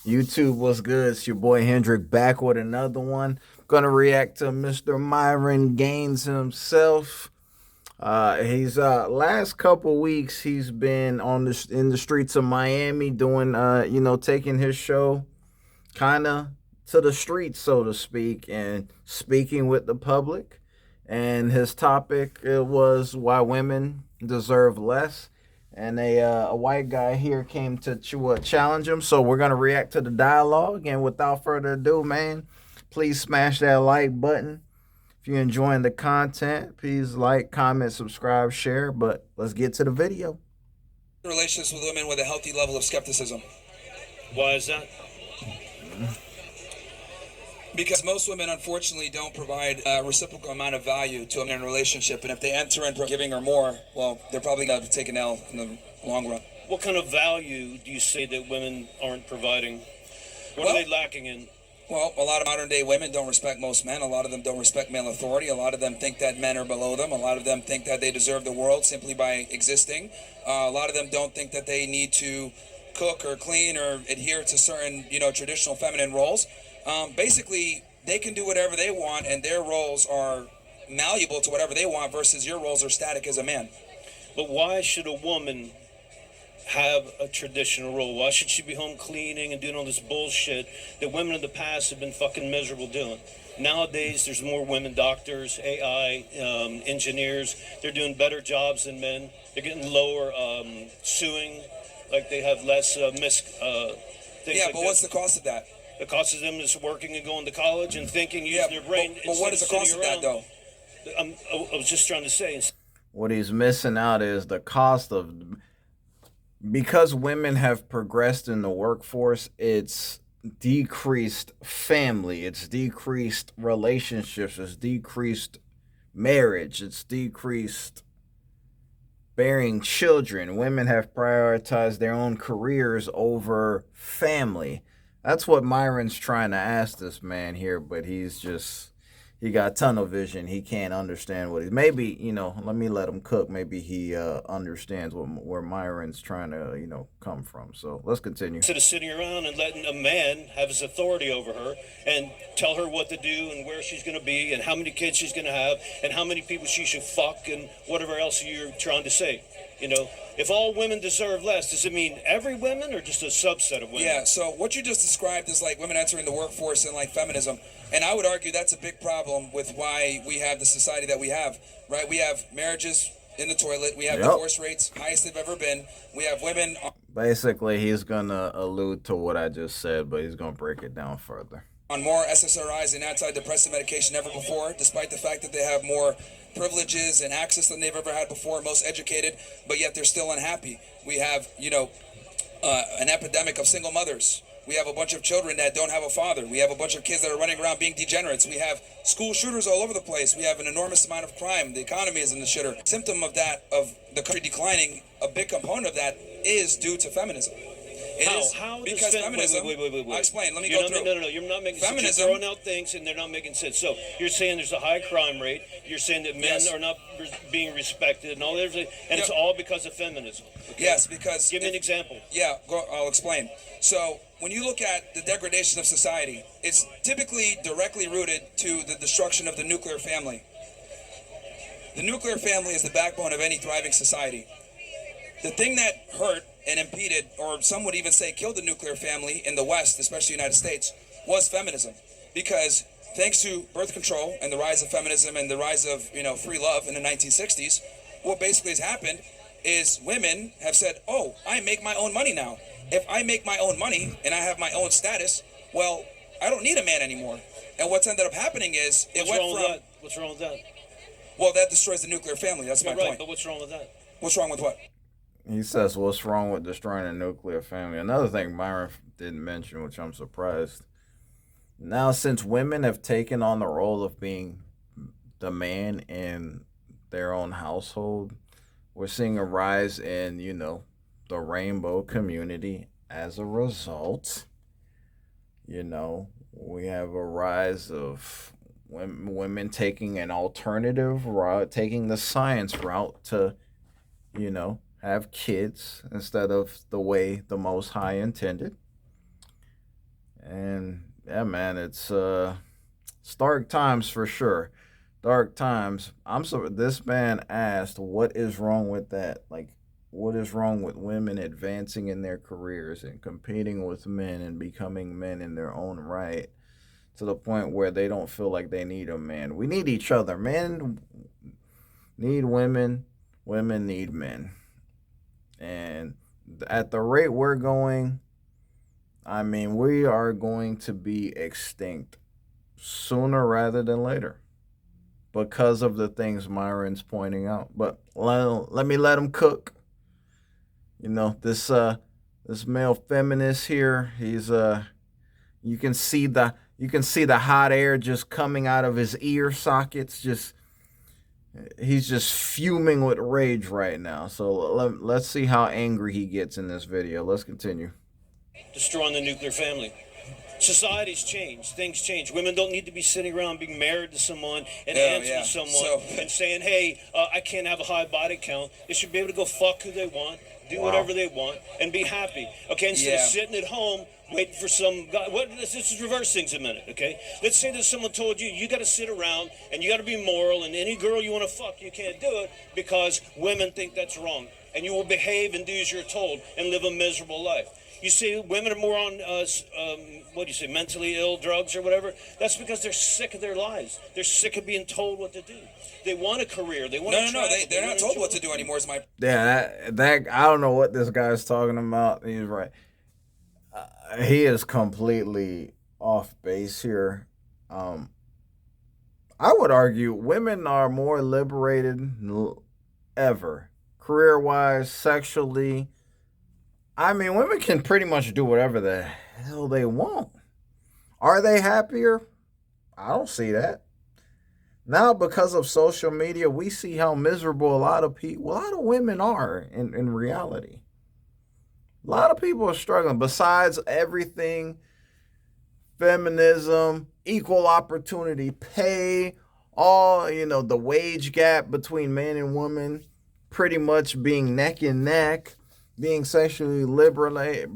YouTube, what's good? It's your boy Hendrick back with another one. Gonna react to Mr. Myron Gaines himself. He's last couple weeks he's been on in the streets of Miami doing taking his show kind of to the streets, so to speak, and speaking with the public. And his topic it was why women deserve less. And a white guy here came to challenge him. So we're gonna react to the dialogue. And without further ado, man, please smash that like button. If you're enjoying the content, please like, comment, subscribe, share. But let's get to the video. Relationships with women with a healthy level of skepticism. Why is that? Because most women, unfortunately, don't provide a reciprocal amount of value to a man in a relationship. And if they enter into giving her more, well, they're probably going to take an L in the long run. What kind of value do you say that women aren't providing? What are they lacking in? Well, a lot of modern day women don't respect most men. A lot of them don't respect male authority. A lot of them think that men are below them. A lot of them think that they deserve the world simply by existing. A lot of them don't think that they need to cook or clean or adhere to certain, traditional feminine roles. Basically, they can do whatever they want, and their roles are malleable to whatever they want versus your roles are static as a man. But why should a woman have a traditional role? Why should she be home cleaning and doing all this bullshit that women in the past have been fucking miserable doing? Nowadays, there's more women doctors, AI, engineers. They're doing better jobs than men. They're getting lower suing, like they have less things. Yeah, like but what's the cost of that? The cost of them is working and going to college and thinking, using their brain. But what is the cost of that, though? I was just trying to say. What he's missing out is the cost of, because women have progressed in the workforce, it's decreased family, it's decreased relationships, it's decreased marriage, it's decreased bearing children. Women have prioritized their own careers over family. That's what Myron's trying to ask this man here, but he got tunnel vision. He can't understand what he's. Maybe let me let him cook. Maybe he understands where Myron's trying to come from. So let's continue. Instead of sitting around and letting a man have his authority over her and tell her what to do and where she's going to be and how many kids she's going to have and how many people she should fuck and whatever else you're trying to say. If all women deserve less, does it mean every woman or just a subset of women? Yeah, so what you just described is like women entering the workforce and like feminism. And I would argue that's a big problem with why we have the society that we have, right? We have marriages in the toilet. We have divorce rates, highest they've ever been. We have women. Basically, he's going to allude to what I just said, but he's going to break it down further. On more SSRIs and antidepressant medication ever before, despite the fact that they have more privileges and access than they've ever had before, most educated, but yet they're still unhappy. We have, an epidemic of single mothers. We have a bunch of children that don't have a father. We have a bunch of kids that are running around being degenerates. We have school shooters all over the place. We have an enormous amount of crime. The economy is in the shitter. Symptom of that, of the country declining, a big component of that is due to feminism. How because feminism. Wait. I'll explain. Let me go through. No. You're not making feminism. Sense. You're throwing out things and they're not making sense. So you're saying there's a high crime rate. You're saying that men are not being respected and all that, and it's all because of feminism. Okay? Yes, because give me an example. Yeah, I'll explain. So when you look at the degradation of society, it's typically directly rooted to the destruction of the nuclear family. The nuclear family is the backbone of any thriving society. The thing that hurt and impeded, or some would even say killed the nuclear family in the West, especially the United States, was feminism. Because thanks to birth control and the rise of feminism and the rise of, free love in the 1960s, what basically has happened is women have said, oh, I make my own money now. If I make my own money and I have my own status, well, I don't need a man anymore. And what's ended up happening is What's wrong with that? Well, that destroys the nuclear family. That's my point. But what's wrong with that? What's wrong with what? He says, what's wrong with destroying a nuclear family? Another thing Myron didn't mention, which I'm surprised. Now, since women have taken on the role of being the man in their own household, we're seeing a rise in, the rainbow community as a result. We have a rise of women taking an alternative route, taking the science route to, have kids instead of the way the Most High intended. And yeah, man, it's dark times for sure. Dark times. I'm so this man asked, "What is wrong with that? Like, what is wrong with women advancing in their careers and competing with men and becoming men in their own right to the point where they don't feel like they need a man? We need each other. Men need women. Women need men. And at the rate we're going, I mean, we are going to be extinct sooner rather than later because of the things Myron's pointing out. But let me let him cook. You know, this male feminist here, he's you can see the hot air just coming out of his ear sockets. Just he's just fuming with rage right now. So let's see how angry he gets in this video. Let's continue. Destroying the nuclear family. Society's changed. Things change. Women don't need to be sitting around being married to someone and answering to someone and saying, hey, I can't have a high body count. They should be able to go fuck who they want, do whatever they want, and be happy. Okay, instead of sitting at home waiting for some guy. Let's just reverse things a minute, okay? Let's say that someone told you, you got to sit around and you got to be moral, and any girl you want to fuck, you can't do it because women think that's wrong. And you will behave and do as you're told and live a miserable life. You see, women are more on, what do you say, mentally ill drugs or whatever. That's because they're sick of their lives. They're sick of being told what to do. They want a career. They want No. They're not told what to do anymore. Is my that I don't know what this guy's talking about. He's right. He is completely off base here. I would argue women are more liberated ever, career wise, sexually. I mean, women can pretty much do whatever the hell they want. Are they happier? I don't see that. Now, because of social media, we see how miserable a lot of women are in reality. A lot of people are struggling. Besides everything, feminism, equal opportunity pay, all, the wage gap between men and women pretty much being neck and neck, being sexually liberated,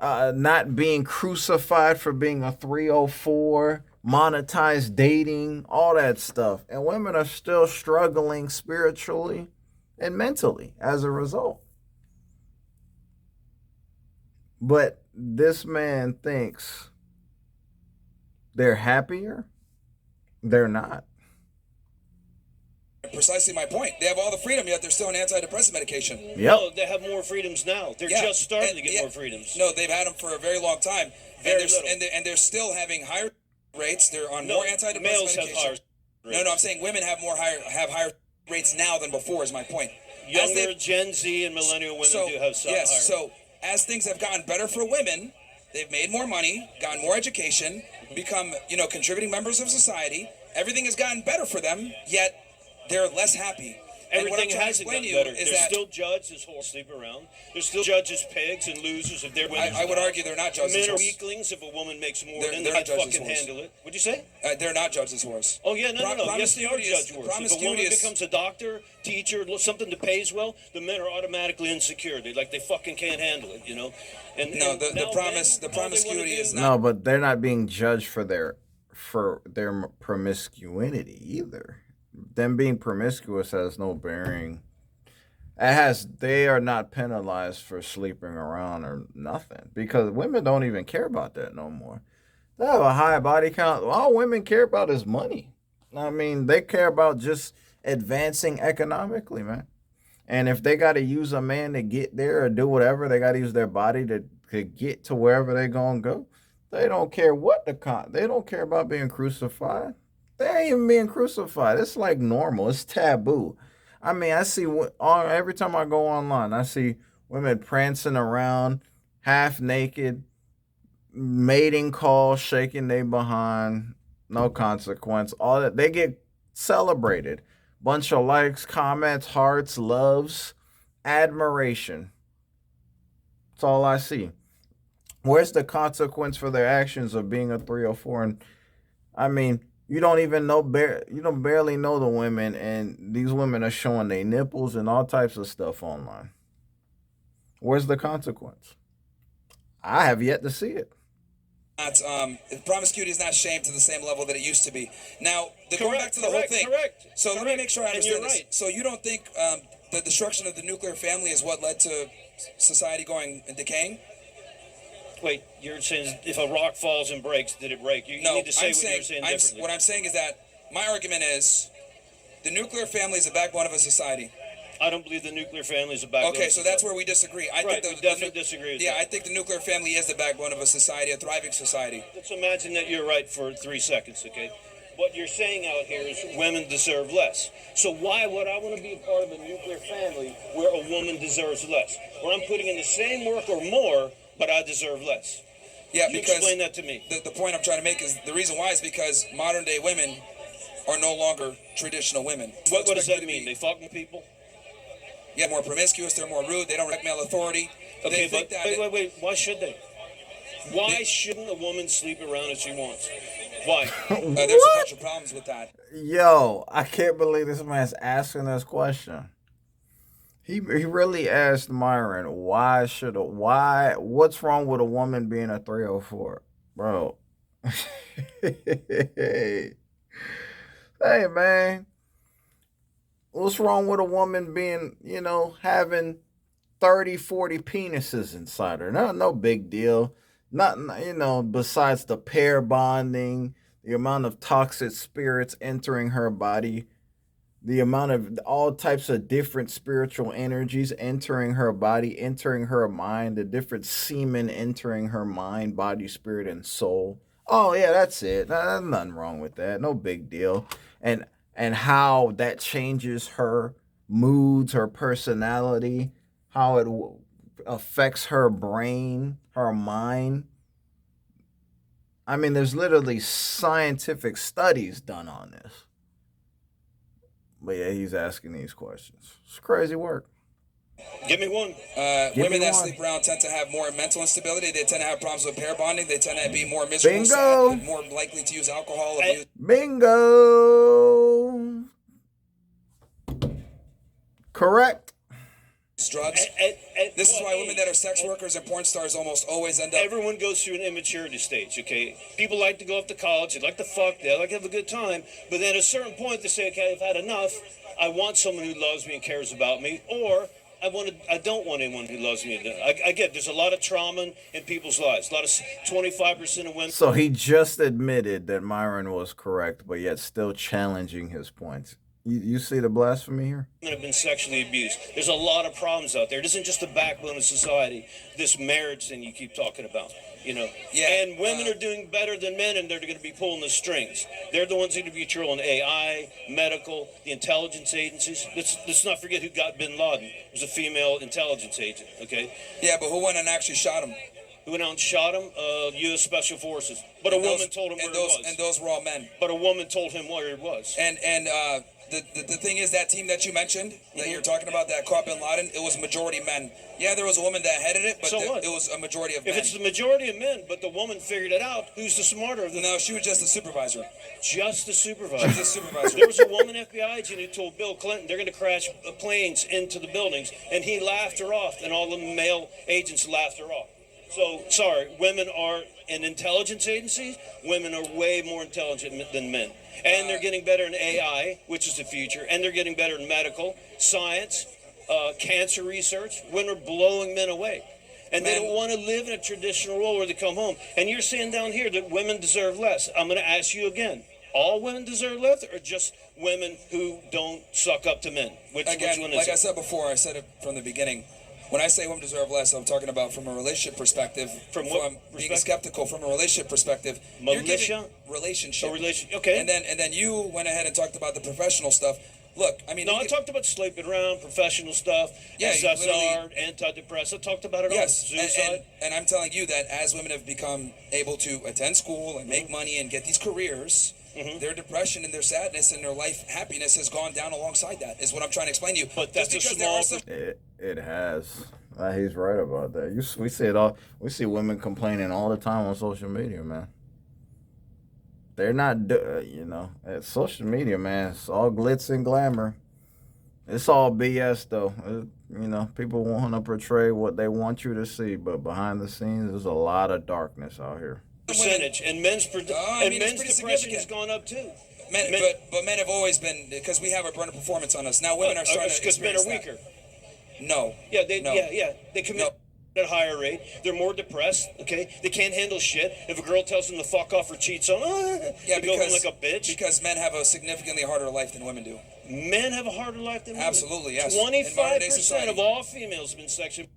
not being crucified for being a 304, monetized dating, all that stuff. And women are still struggling spiritually and mentally as a result. But this man thinks they're happier. They're not. Precisely my point. They have all the freedom, yet they're still on antidepressant medication. Yep. No, they have more freedoms now. They're just starting to get more freedoms. No, they've had them for a very long time. And they're still having higher rates. They're on more antidepressant males medication. Have higher rates. No, I'm saying women have higher rates now than before is my point. Younger Gen Z and millennial women do have some higher. So as things have gotten better for women, they've made more money, gotten more education, become, contributing members of society. Everything has gotten better for them, yet they're less happy. Everything hasn't gotten better. They're still judged as whores sleep around. They're still judged as pigs and losers if they're women. I would argue they're not judged as men whores. are weaklings if a woman makes more than they're they not judged fucking as whores. handle it. What'd you say? They're not judged as whores. Oh, yeah, no. Yes, they are judged whores. If a woman becomes a doctor, teacher, something that pays well, the men are automatically insecure. They fucking can't handle it, And the promiscuity is not. No, but they're not being judged for their promiscuity either. Them being promiscuous has no bearing. They are not penalized for sleeping around or nothing because women don't even care about that no more. They have a high body count. All women care about is money. I mean, they care about just advancing economically, man. And if they got to use a man to get there or do whatever, they got to use their body to get to wherever they're going to go. They don't care they don't care about being crucified. They ain't even being crucified. It's like normal. It's taboo. I mean, I see every time I go online, I see women prancing around, half naked, mating call, shaking their behind, no consequence. All that they get celebrated. Bunch of likes, comments, hearts, loves, admiration. That's all I see. Where's the consequence for their actions of being a 304? And I mean, you don't even know, you don't barely know the women, and these women are showing their nipples and all types of stuff online. Where's the consequence? I have yet to see it. Not, promiscuity is not shamed to the same level that it used to be. Now, going back to the whole thing. Correct. So let me make sure I understand this. Right. So you don't think the destruction of the nuclear family is what led to society going and decaying? Wait, you're saying if a rock falls and breaks, did it break? You need to say what you're saying differently. What I'm saying is that my argument is the nuclear family is the backbone of a society. I don't believe the nuclear family is a backbone. Okay, so that's where we disagree. I right, think we definitely disagree with that. I think the nuclear family is the backbone of a society, a thriving society. Let's imagine that you're right for 3 seconds, okay? What you're saying out here is women deserve less. So why would I want to be a part of a nuclear family where a woman deserves less? Where I'm putting in the same work or more, but I deserve less? Yeah, Can you because explain that to me. The point I'm trying to make is the reason why is because modern day women are no longer traditional women. What does that mean? They fuck with people? Yeah, more promiscuous, they're more rude, they don't respect male authority. Okay, but wait. Why should they? Why shouldn't a woman sleep around if she wants? Why? There's a bunch of problems with that. Yo, I can't believe this man's asking this question. He really asked Myron, what's wrong with a woman being a 304? Bro. Hey, man. What's wrong with a woman being, having 30, 40 penises inside her? No big deal. Not, besides the pair bonding, the amount of toxic spirits entering her body, the amount of all types of different spiritual energies entering her body, entering her mind, the different semen entering her mind, body, spirit, and soul. Oh yeah, that's it. There's nothing wrong with that. No big deal. And how that changes her moods, her personality, how it affects her brain, her mind. I mean, there's literally scientific studies done on this. But yeah, he's asking these questions. It's crazy work. Give me one. Women that sleep around tend to have more mental instability. They tend to have problems with pair bonding. They tend to be more miserable, sad, more likely to use alcohol. Bingo. Correct. Drugs. This is why women that are sex workers and porn stars almost always end up. Everyone goes through an immaturity stage, okay? People like to go off to college, they like to fuck, they like to have a good time, but then at a certain point they say, okay, I've had enough. I want someone who loves me and cares about me, or I don't want anyone who loves me. I get there's a lot of trauma in people's lives. A lot of 25% of women. So he just admitted that Myron was correct, but yet still challenging his points. You see the blasphemy here? Women have been sexually abused. There's a lot of problems out there. It isn't just the backbone of society, this marriage thing you keep talking about, Yeah. And women are doing better than men, and they're going to be pulling the strings. They're the ones who are going to be controlling AI, medical, the intelligence agencies. Let's not forget who got bin Laden. It was a female intelligence agent, okay? Yeah, but who went and actually shot him? Who went out and shot him? U.S. Special Forces. But a woman told him where it was. And those were all men. But a woman told him where it was. The thing is, that team that you mentioned, that you're talking about, that caught bin Laden, it was majority men. Yeah, there was a woman that headed it, but it was a majority of men. If it's the majority of men, but the woman figured it out, who's the smarter of them? No, she was just a supervisor. Just a supervisor. She was a supervisor. There was a woman FBI agent who told Bill Clinton they're going to crash planes into the buildings, and he laughed her off, and all the male agents laughed her off. So, sorry, women are in intelligence agencies, women are way more intelligent than men. And they're getting better in AI, which is the future, and they're getting better in medical, science, cancer research. Women are blowing men away. And they don't want to live in a traditional role where they come home. And you're saying down here that women deserve less. I'm going to ask you again. All women deserve less, or just women who don't suck up to men? Which one is like it? I said before, I said it from the beginning. When I say women deserve less, I'm talking about from a relationship perspective. From being skeptical from a relationship perspective. Militia? Relationship. Okay. And then you went ahead and talked about the professional stuff. Look, I mean... No, I talked about sleeping around, professional stuff, SSR, antidepressants. I talked about it all. Suicide. And I'm telling you that as women have become able to attend school and make money and get these careers... Their depression and their sadness and their life happiness has gone down alongside that, is what I'm trying to explain to you. But that's a small... It has. He's right about that. We see it all. We see women complaining all the time on social media, man. They're not, social media, man. It's all glitz and glamour. It's all BS, though. People want to portray what they want you to see, but behind the scenes, there's a lot of darkness out here. Percentage and men's it's pretty depression has significant. gone up too. Men, but men have always been, because we have a burner performance on us. Now women are starting to because men are experience weaker. that. No. Yeah, no. They commit at a higher rate. They're more depressed. Okay, they can't handle shit. If a girl tells them to fuck off or cheats on, they go home like a bitch. Because men have a significantly harder life than women do. Men have a harder life than women. Absolutely, yes. 25% of all females have been sexually.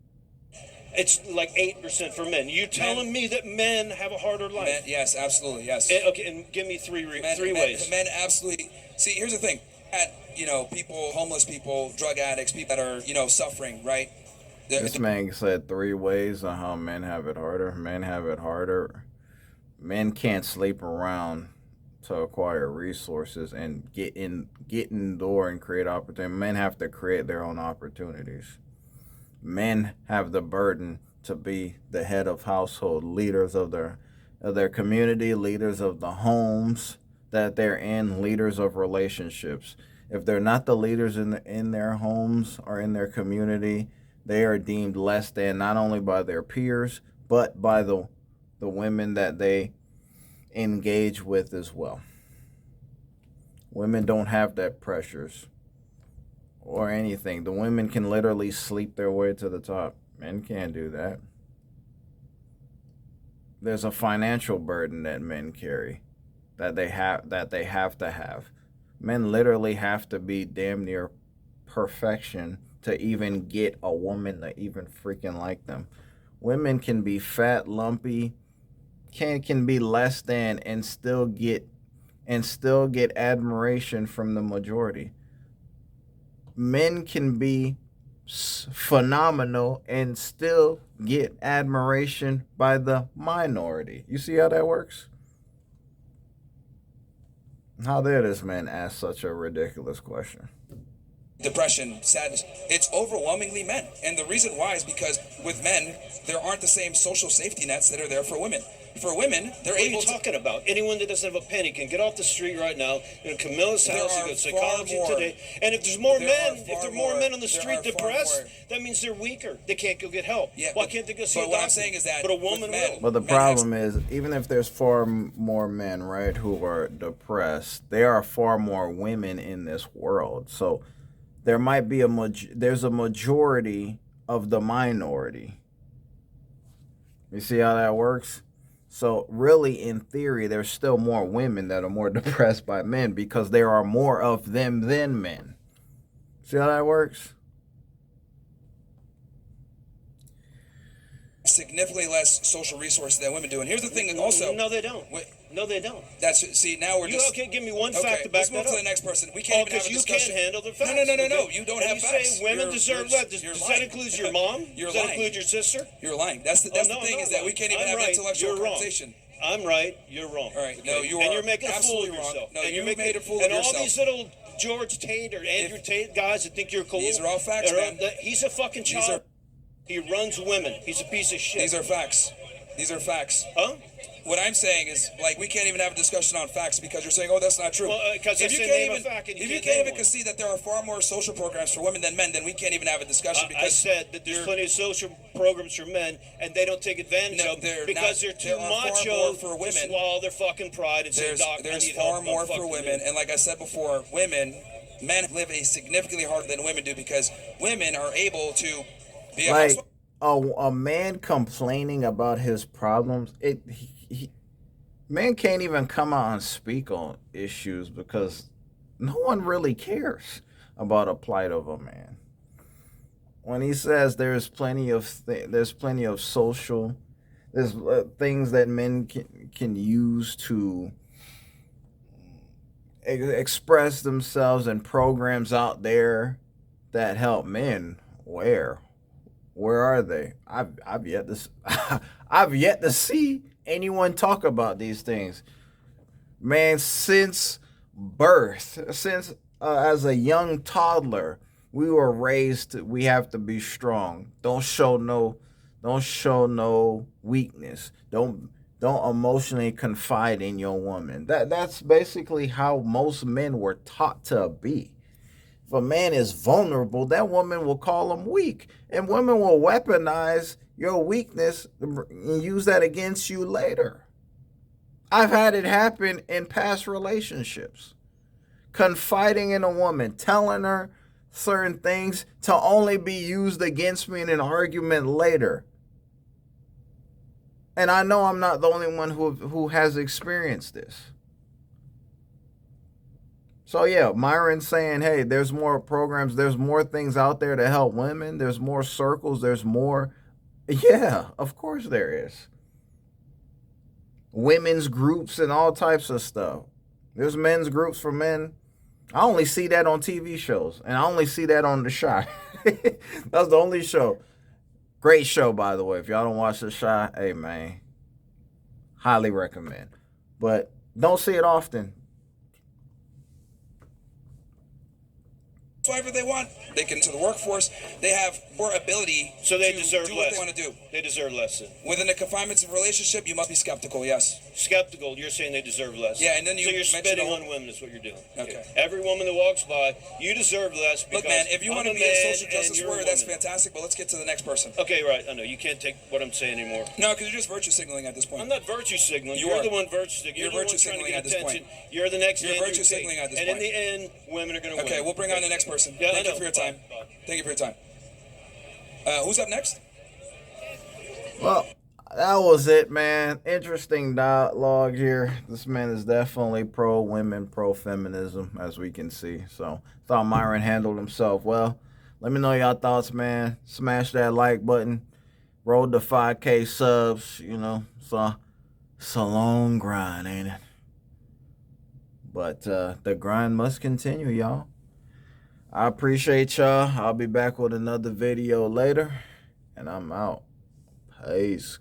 It's like 8% for men. You telling me that men have a harder life? Men, yes, absolutely, yes. Okay, and give me three ways. Men absolutely. See, here's the thing. People, homeless people, drug addicts, people that are, suffering, right? This man said 3 ways on how men have it harder. Men have it harder. Men can't sleep around to acquire resources and get in the door and create opportunity. Men have to create their own opportunities. Men have the burden to be the head of household, leaders of their community, leaders of the homes that they're in, leaders of relationships. If they're not the leaders in their homes or in their community, they are deemed less than, not only by their peers, but by the women that they engage with as well. Women don't have that pressures or anything. The women can literally sleep their way to the top. Men can't do that. There's a financial burden that men carry that they have to have. Men literally have to be damn near perfection to even get a woman to even freaking like them. Women can be fat, lumpy, can be less than, and still get admiration from the majority. Men can be phenomenal and still get admiration by the minority. You see how that works? How dare this man ask such a ridiculous question? Depression, sadness, it's overwhelmingly men. And the reason why is because with men, there aren't the same social safety nets that are there for women. For women, they're able to... What are you talking about? Anyone that doesn't have a penny can get off the street right now, Camilla's house, you go to Psychology Today. And if there's more men on the street depressed, that means they're weaker. They can't go get help. Yeah, Why can't they go see a doctor? But what I'm saying is that... But a woman will. But the problem is, even if there's far more men, right, who are depressed, there are far more women in this world. So there might be there's a majority of the minority. You see how that works? So really, in theory, there's still more women that are more depressed by men because there are more of them than men. See how that works? Significantly less social resources than women do. And here's the thing also... No, they don't. No, they don't. Now we're just... Okay, give me one fact to back that up. Let's move to the next person. We can't even have a discussion. You can't handle the facts. No. You don't have facts. You say women deserve that. Does that include your mom? Does that include your sister? You're lying. That's the thing is that we can't even have an intellectual conversation. I'm right. You're wrong. All right. Okay. No, you are. And you're making a fool of wrong. yourself. No, you made a fool of yourself. And all these little George Tate or Andrew Tate guys that think you're cool. These are all facts, man. He's a fucking child. He runs women. He's a piece of shit. These are facts. Huh? What I'm saying is, we can't even have a discussion on facts because you're saying, oh, that's not true. Well, because if you can't even concede that there are far more social programs for women than men, then we can't even have a discussion. Because I said that there's plenty of social programs for men, and they don't take advantage of them because they're too macho for women to swallow their fucking pride and say, "Doc, there's I need far help, more for women." And like I said before, men live a significantly harder than women do because women are able to be a man complaining about his problems. Man can't even come out and speak on issues because no one really cares about a plight of a man. When he says there's plenty of social, there's things that men can use to express themselves and programs out there that help men. Where are they? I've yet to see anyone talk about these things. Man, since birth, as a young toddler, we were raised we have to be strong. Don't show no weakness. Don't emotionally confide in your woman. That's basically how most men were taught to be. If a man is vulnerable, that woman will call him weak. And women will weaponize your weakness and use that against you later. I've had it happen in past relationships. Confiding in a woman, telling her certain things to only be used against me in an argument later. And I know I'm not the only one who has experienced this. So yeah, Myron's saying, hey, there's more programs, there's more things out there to help women, there's more circles, there's more. Yeah, of course there is. Women's groups and all types of stuff. There's men's groups for men. I only see that on TV shows, and I only see that on The Shy. That's the only show. Great show, by the way. If y'all don't watch The Shy, hey, man, highly recommend. But don't see it often. Whatever they want, they can enter the workforce. They have more ability So they to deserve do less. what they want to do. They deserve less. Within the confinements of a relationship, you must be skeptical, yes. Skeptical, you're saying they deserve less. Yeah, and then you so you're mentioned spitting the on women is what you're doing. Okay. Every woman that walks by, you deserve less because Look, man, if you want to I'm be a man social justice and you're warrior, a that's woman. fantastic, but let's get to the next person. Okay, right, I know. You can't take what I'm saying anymore. No, because you're just virtue signaling at this point. I'm not virtue signaling. You You're are. the one virtue signaling. You're the one virtue trying to signaling get at this attention. point. You're the next You're Andrew virtue Tate. signaling at this and point. in the end, women are going to win. Okay, we'll bring on the next person. Yeah, Thank I you for your time. Bye. Thank you for your time. Who's up next? Well, that was it, man. Interesting dialogue here. This man is definitely pro women, pro feminism, as we can see. So, thought Myron handled himself well. Let me know y'all thoughts, man. Smash that like button. Roll to 5K subs. You know, so it's a long grind, ain't it? But the grind must continue, y'all. I appreciate y'all. I'll be back with another video later. And I'm out. Peace.